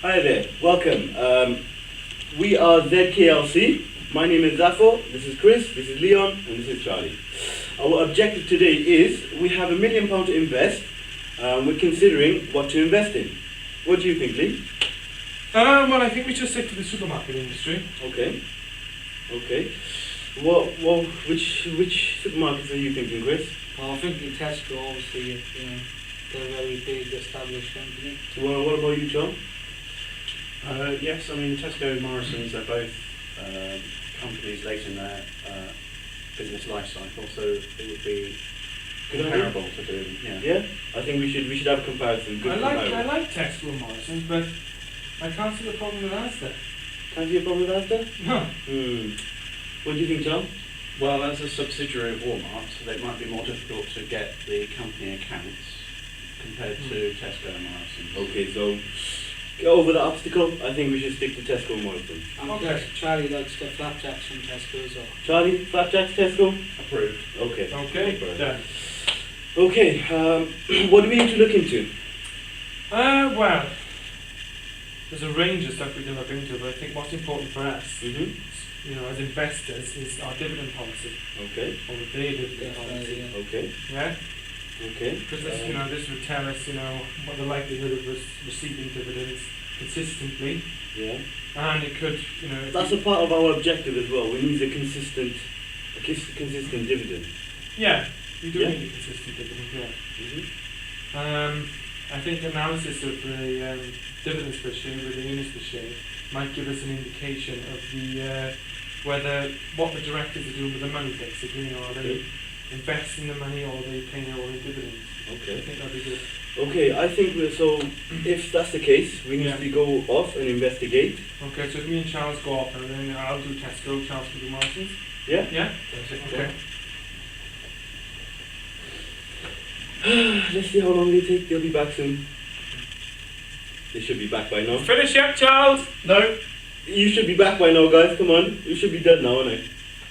Hi there, welcome. We are ZKLC. My name is Zafo, this is Chris, this is Leon, and this is Charlie. Our objective today is we have £1 million to invest. We're considering what to invest in. What do you think, Lee? Well, I think we should stick to the supermarket industry. Okay. Which supermarkets are you thinking, Chris? Well, I'm thinking Tesco, obviously, they're a very big established company. What about you, John? Yes, I mean Tesco and Morrison's are both companies late in their business life cycle, so it would be comparable to do them. Yeah, I think we should have a comparison. Good comparison. I like Tesco and Morrison's, but I can't see the problem with Asda. Can't see a problem with that? No. What do you think, John? Well, as a subsidiary of Walmart, it might be more difficult to get the company accounts compared to Tesco and Morrison's. Okay, so get over the obstacle. I think we should stick to Tesco and Morrison's. And Charlie likes the flapjacks from Tesco as well. Charlie, flapjacks, Tesco? Approved. Okay. Okay, done. Okay, what do we need to look into? Well, there's a range of stuff we can look into, but I think what's important for us, as investors, is our dividend policy. Okay. Or their dividend policy. Okay. Yeah? Okay. Because this would tell us, what the likelihood of us receiving dividends consistently. Yeah. And it could, That's a part of our objective as well. We need a consistent dividend. Yeah, you do Yeah. need a consistent dividend, yeah. Mm-hmm. I think analysis of the dividends per share, with the earnings per share, might give us an indication of the what the directors are doing with the money, basically. Are they investing the money, or are they paying out all the dividends? Okay. I think that'd be good. Okay, I think if that's the case, we need to go off and investigate. Okay, so if me and Charles go off, and then I'll do Tesco, Charles can do Morrison's. Yeah? Yeah? Okay. Let's see how long they take. They'll be back soon. They should be back by now. Finish yet, Charles? No. You should be back by now, guys. Come on. You should be done now, aren't you?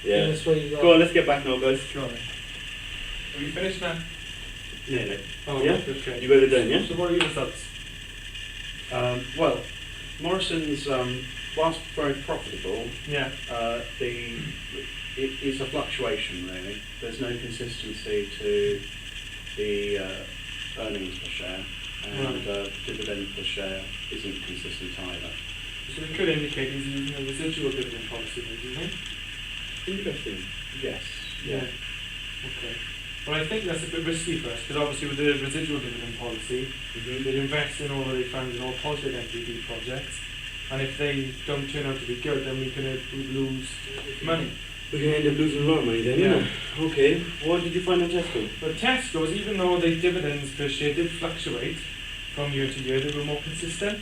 Yeah. That's what you got. Go on, let's get back now, guys. Sure. Are we finished now? Nearly. Oh, Yeah? okay. You got it done, yeah? So what are your results? Well, Morrison's, whilst very profitable, Yeah. it is a fluctuation really. There's no consistency to the earnings per share, and dividend per share isn't consistent either. So it could indicate he's using a residual dividend policy, do you think? Interesting. Yes. Yeah. Okay. Well, I think that's a bit risky for us, because obviously with the residual dividend policy, they'd invest in all that they found in all positive NPV projects, and if they don't turn out to be good, then we'd lose money. We're going to end up losing a lot of money then, Yeah. Okay. What did you find on Tesco? But Tesco's, even though their dividends per share did fluctuate from year to year, they were more consistent.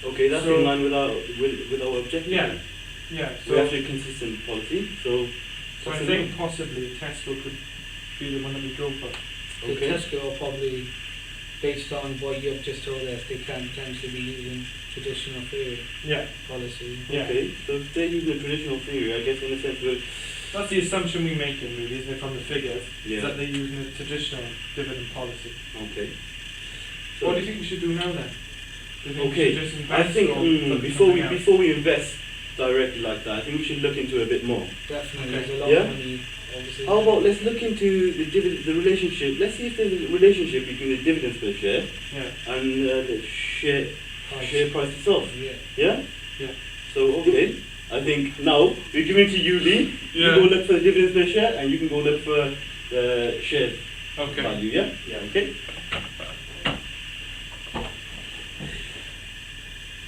Okay, that's So- in line with our objective. Yeah. Yeah. We have a consistent policy, so I think possibly Tesco could be the one that we go for. The okay. Tesco are probably, based on what you've just told us, they can potentially be using traditional theory Yeah. policy. Yeah. Okay, so if they're using a traditional theory, I guess in a sense That's the assumption we make in really, isn't it, from the figures, yeah. is that they're using a traditional dividend policy. Okay. So what do you think we should do now then? Do you think Okay, we should just I invest think or look at before something else? we invest directly like that, I think we should look into it a bit more. Definitely, Okay. there's a lot Yeah? of money, obviously. How about let's look into the relationship. Let's see if there's a relationship between the dividends per share Yeah. and the share price itself. Yeah. Yeah? Yeah. So, okay. I think now we're giving to you, Lee. Yeah. You go look for the dividends per share and you can go look for the share Okay. value, yeah? Yeah. Okay.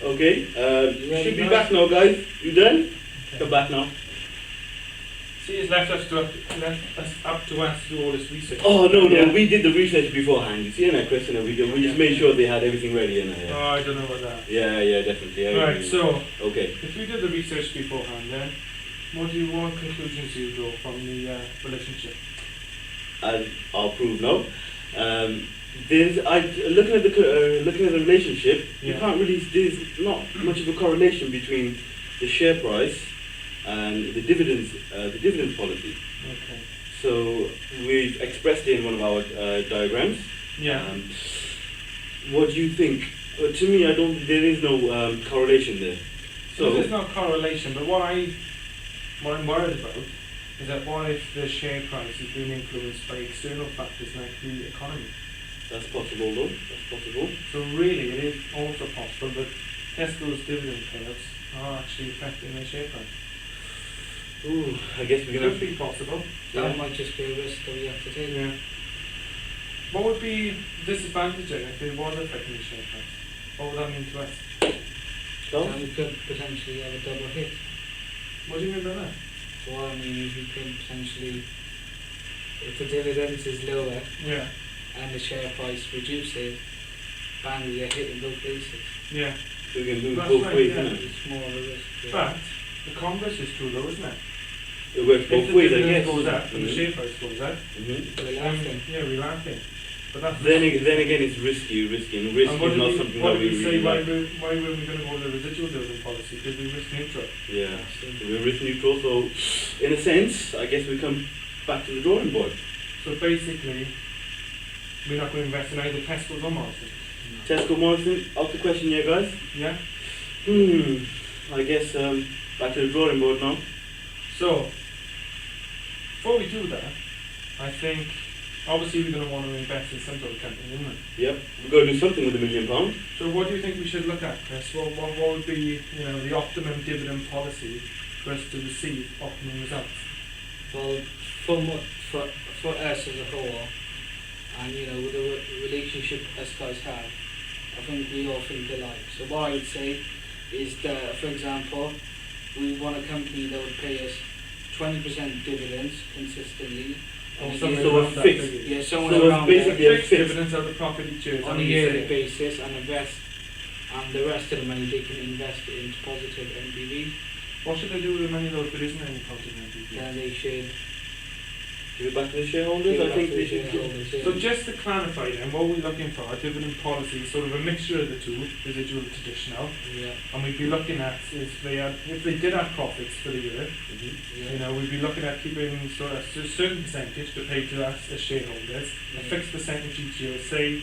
Okay. You ready, Should be guys? back now, guys. You done? Okay. Come back now. See, it's left us up to us to do all this research. Oh no, Yeah. we did the research beforehand. You see in that question we did. We just made sure they had everything ready in there. Oh, I don't know about that. Yeah, definitely. I Right, agree. so Okay. if we did the research beforehand, then what conclusions do you draw from the relationship? I'll prove now. Looking at the relationship, you Yeah. can't really. There's not much of a correlation between the share price and the dividend policy. Okay. So we've expressed it in one of our diagrams. Yeah. What do you think? To me, I don't. There is no correlation there. So So there's no correlation, but what I'm worried about is that what if the share price is being influenced by external factors like the economy? that's possible, though. That's possible. So really, it is also possible that Tesco's dividend payouts are actually affecting their share price. Ooh, I guess we're gonna. Could be possible. Yeah. That might just be a risk that we have to take. Yeah. What would be disadvantage if it was affecting the share price? What would that mean to us? So, Then we could potentially have a double hit. What do you mean by that? So what I mean is we could potentially, if the dividends is lower Yeah. and the share price reduces, bang, we get hit in both places. Yeah. we can do it That's both right, ways, yeah. innit? It's more of a risk. Yeah. But the converse is true though, isn't it? It works If both the ways, I dividend guess. goes up and the Mhm. share price goes up, Mhm. We're laughing. yeah, we're laughing. But that's Then again, it's risky, and risk and is what did not we, something what that did we we say? really Why like. were we going to go with the residual dividend policy? Because we risk neutral. Yeah, Absolutely. so we're risk neutral, so in a sense, I guess we come back to the drawing board. So basically, we're not going to invest in either Tesco's or Morrison. Tesco Morrison, out the question here, guys. Yeah. I guess back to the drawing board now. So before we do that, I think obviously we're going to want to invest in some sort of company, isn't it? Yep, we've got to do something with £1 million. So what do you think we should look at, Chris? What would be, you know, the optimum dividend policy for us to receive optimum results? Well, for us as a whole, and you know, with the relationship us guys have, I think we all think alike. So what I would say is that, for example, we want a company that would pay us 20% dividends consistently. on a something yearly- So around it's that fixed. figure. Yeah, somewhere So it's around basically there, a Fixed fixed. dividends of the profit each year. is on that a what you're yearly saying? basis, and invest, and the rest of the money they can invest into positive NPV. What should they do with the money though if there isn't any positive NPV? Then they should Give it back to the shareholders. give I it back think to they the should. shareholders. Yeah. So just to clarify then, what we're looking for, a dividend policy is sort of a mixture of the two, residual and traditional, Yeah, and we'd be looking at if they did have profits for the year, you yeah. know, we'd be looking at keeping sort of a certain percentage to pay to us as shareholders, a fixed percentage each year, say, you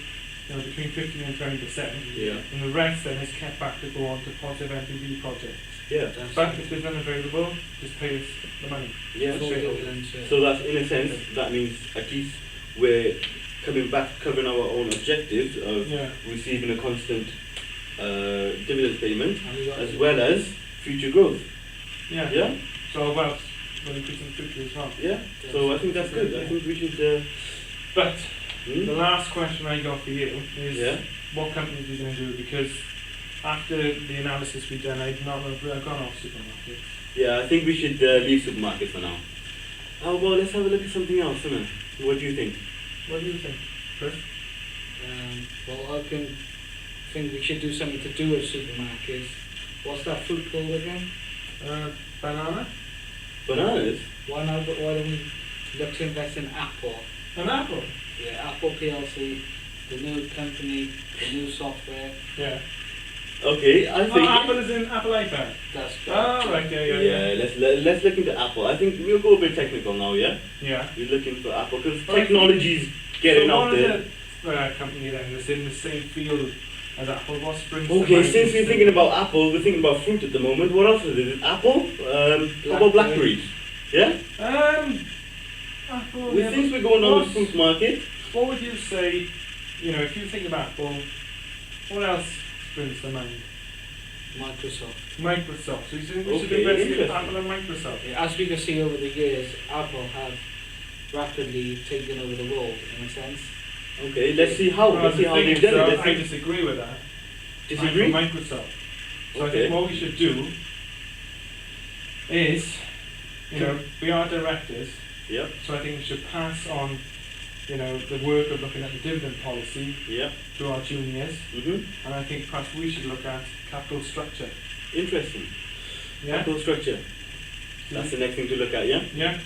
know, between 15 and 20%, Yeah, and the rest then is kept back to go on to positive NPV projects. yeah, That's But if there's none available, just pay us the money. yeah. full shareholders. dividends, yeah. So that's in a sense, that means at least we're coming back, covering our own objectives of Yeah. receiving a constant dividend payment And we got as well as future growth. Yeah. Yeah, So wealth will increase in the future as well. yeah. So I think that's good. I think we should. But Hmm? the last question I got for you is Yeah. what companies are you going to do? Because after the analysis we've done, I've gone off supermarkets. Yeah, I think we should leave supermarkets for now. How about let's have a look at something else, innit? What do you think? What do you think, Chris? Well, I can think we should do something to do with supermarkets. What's that fruit called again? Banana? Bananas? Why don't we look to invest in Apple? An apple? Yeah, Apple PLC, the new company, the new software. Yeah. Okay, I think. Apple is in Apple iPad. That's Oh, right, yeah. Let's look into Apple. I think we'll go a bit technical now. Yeah, Yeah. we're looking for Apple because Well, I think- technology's getting so out there. what is the company then that's in the same field as Apple? What springs to Okay, mind? since we're thinking about Apple, we're thinking about fruit at the moment. What else is it? Apple? How about blackberries? Yeah? Apple, Well, yeah, since but we're going on the what's- fruit market, What would you say, you know, if you think of Apple, what else springs to mind? Microsoft. Microsoft. So you think we should Okay, invest in interesting. Apple and Microsoft? Yeah, as we can see over the years, Apple have rapidly taken over the world in a sense. okay, let's see how. Well, Let's see the how thing they've is, done it. though, Let's I see. disagree with that. Disagree? I'm for Microsoft. So I Okay. think what we should do is, you know, we are directors, Yep, so I think we should pass on, you know, the work of looking at the dividend policy yep. to our juniors, Mhm. and I think perhaps we should look at capital structure. Interesting. Yeah? Capital structure. That's the next thing to look at. Yeah. Yeah?